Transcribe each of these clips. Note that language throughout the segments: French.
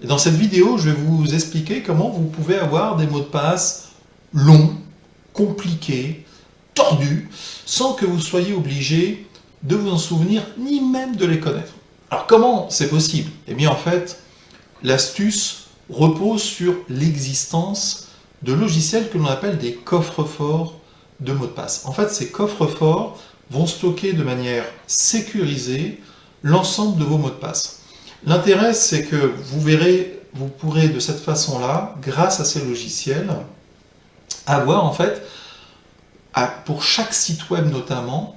Et dans cette vidéo, je vais vous expliquer comment vous pouvez avoir des mots de passe longs, compliqués, tordus, sans que vous soyez obligé de vous en souvenir, ni même de les connaître. Alors comment c'est possible? Eh bien en fait, l'astuce repose sur l'existence de logiciels que l'on appelle des coffres-forts de mots de passe. En fait, ces coffres-forts vont stocker de manière sécurisée l'ensemble de vos mots de passe. L'intérêt, c'est que vous verrez, vous pourrez de cette façon-là, grâce à ces logiciels, avoir en fait, pour chaque site web notamment,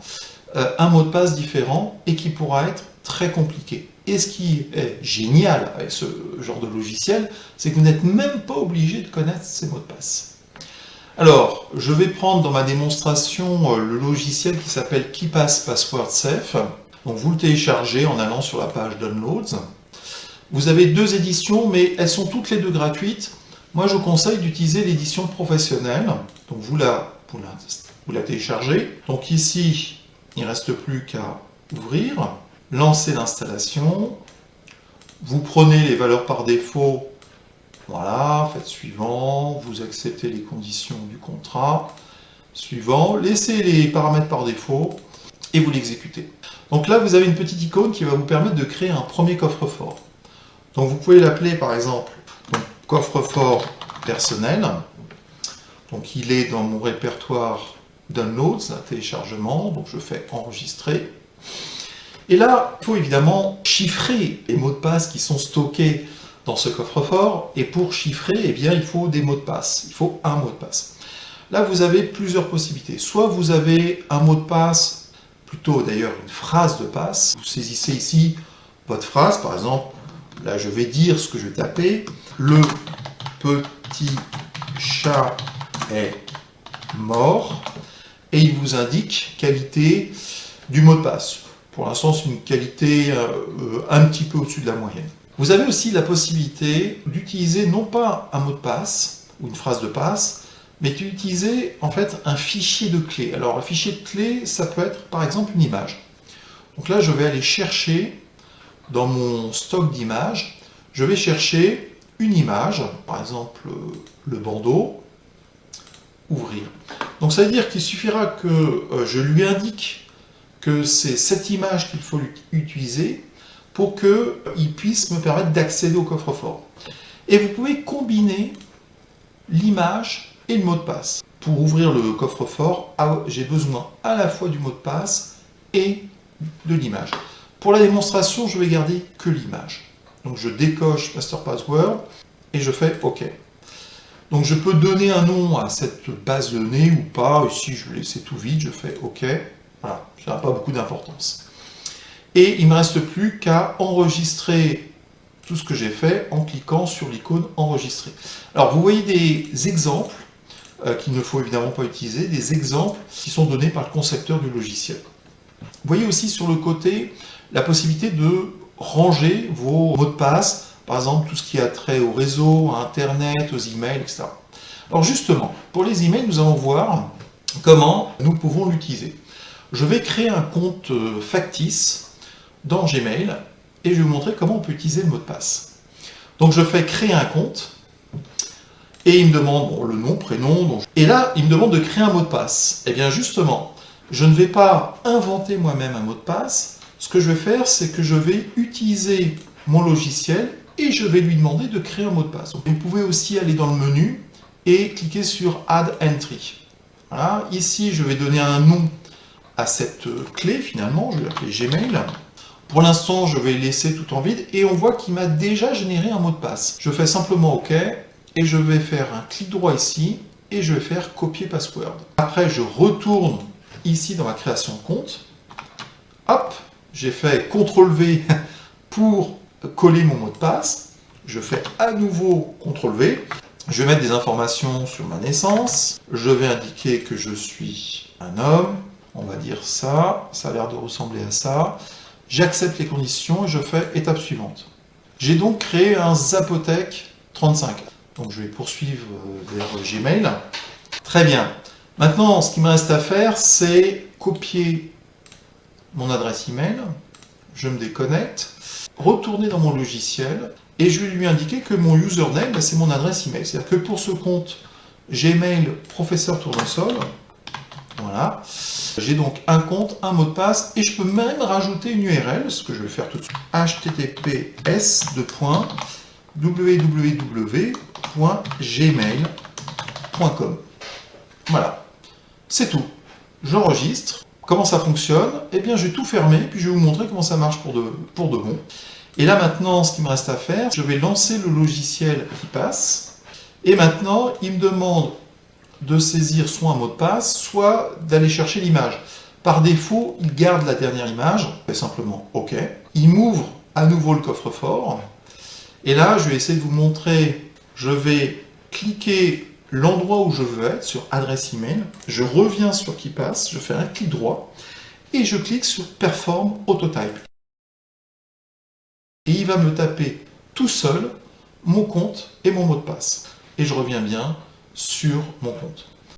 un mot de passe différent et qui pourra être très compliqué. Et ce qui est génial avec ce genre de logiciel, c'est que vous n'êtes même pas obligé de connaître ces mots de passe. Alors, je vais prendre dans ma démonstration le logiciel qui s'appelle KeePass Password Safe. Donc vous le téléchargez en allant sur la page Downloads. Vous avez deux éditions, mais elles sont toutes les deux gratuites. Moi, je vous conseille d'utiliser l'édition professionnelle. Donc vous la téléchargez. Donc ici, il ne reste plus qu'à ouvrir, lancer l'installation. Vous prenez les valeurs par défaut. Voilà, faites suivant, vous acceptez les conditions du contrat. Suivant, laissez les paramètres par défaut et vous l'exécutez. Donc là, vous avez une petite icône qui va vous permettre de créer un premier coffre-fort. Donc vous pouvez l'appeler par exemple coffre-fort personnel. Donc il est dans mon répertoire Downloads, téléchargement. Donc je fais enregistrer. Et là, il faut évidemment chiffrer les mots de passe qui sont stockés dans ce coffre-fort. Et pour chiffrer, eh bien, il faut des mots de passe. Il faut un mot de passe. Là, vous avez plusieurs possibilités. Soit vous avez un mot de passe, plutôt d'ailleurs une phrase de passe. Vous saisissez ici votre phrase, par exemple, là je vais dire ce que je vais taper. Le petit chat est mort. Et il vous indique qualité du mot de passe. Pour l'instant, c'est une qualité un petit peu au-dessus de la moyenne. Vous avez aussi la possibilité d'utiliser non pas un mot de passe ou une phrase de passe, mais d'utiliser en fait un fichier de clé. Alors un fichier de clé, ça peut être par exemple une image. Donc là, je vais aller chercher dans mon stock d'images, je vais chercher une image, par exemple le bandeau, ouvrir. Donc ça veut dire qu'il suffira que je lui indique que c'est cette image qu'il faut utiliser pour qu'il puisse me permettre d'accéder au coffre-fort. Et vous pouvez combiner l'image et le mot de passe. Pour ouvrir le coffre-fort, j'ai besoin à la fois du mot de passe et de l'image. Pour la démonstration, je vais garder que l'image. Donc je décoche Master Password et je fais OK. Donc je peux donner un nom à cette base de données ou pas. Ici, je vais laisser tout vide, je fais OK. Voilà, ça n'a pas beaucoup d'importance. Et il ne me reste plus qu'à enregistrer tout ce que j'ai fait en cliquant sur l'icône enregistrer. Alors vous voyez des exemples qu'il ne faut évidemment pas utiliser, des exemples qui sont donnés par le concepteur du logiciel. Vous voyez aussi sur le côté la possibilité de ranger vos mots de passe, par exemple tout ce qui a trait au réseau, à Internet, aux emails, etc. Alors justement, pour les emails, nous allons voir comment nous pouvons l'utiliser. Je vais créer un compte factice dans Gmail et je vais vous montrer comment on peut utiliser le mot de passe. Donc je fais créer un compte et il me demande le nom, prénom, et là il me demande de créer un mot de passe. Et bien justement, je ne vais pas inventer moi-même un mot de passe. Ce que je vais faire, c'est que je vais utiliser mon logiciel et je vais lui demander de créer un mot de passe. Donc, vous pouvez aussi aller dans le menu et cliquer sur Add Entry. Voilà. Ici, je vais donner un nom à cette clé finalement, je vais l'appeler Gmail. Pour l'instant, je vais laisser tout en vide et on voit qu'il m'a déjà généré un mot de passe. Je fais simplement OK et je vais faire un clic droit ici et je vais faire copier password. Après, je retourne ici dans ma création de compte. Hop, j'ai fait CTRL-V pour coller mon mot de passe. Je fais à nouveau CTRL-V. Je vais mettre des informations sur ma naissance. Je vais indiquer que je suis un homme. On va dire ça. Ça a l'air de ressembler à ça. J'accepte les conditions et je fais étape suivante. J'ai donc créé un Zapotec 35. Donc je vais poursuivre vers Gmail. Très bien. Maintenant, ce qui me reste à faire, c'est copier mon adresse email. Je me déconnecte, retourner dans mon logiciel et je vais lui indiquer que mon username, c'est mon adresse email. C'est-à-dire que pour ce compte Gmail professeur Tournesol, voilà, j'ai donc un compte, un mot de passe, et je peux même rajouter une URL, ce que je vais faire tout de suite, https://www.gmail.com. Voilà, c'est tout. J'enregistre. Comment ça fonctionne? Eh bien, je vais tout fermer, puis je vais vous montrer comment ça marche pour de bon. Et là, maintenant, ce qu'il me reste à faire, je vais lancer le logiciel qui passe. Et maintenant, il me demande de saisir soit un mot de passe, soit d'aller chercher l'image. Par défaut, il garde la dernière image. Je fais simplement OK. Il m'ouvre à nouveau le coffre-fort. Et là, je vais essayer de vous montrer. Je vais cliquer l'endroit où je veux être, sur adresse email, je reviens sur qui passe, je fais un clic droit, et je clique sur Perform Autotype. Et il va me taper tout seul mon compte et mon mot de passe. Et je reviens bien sur mon compte.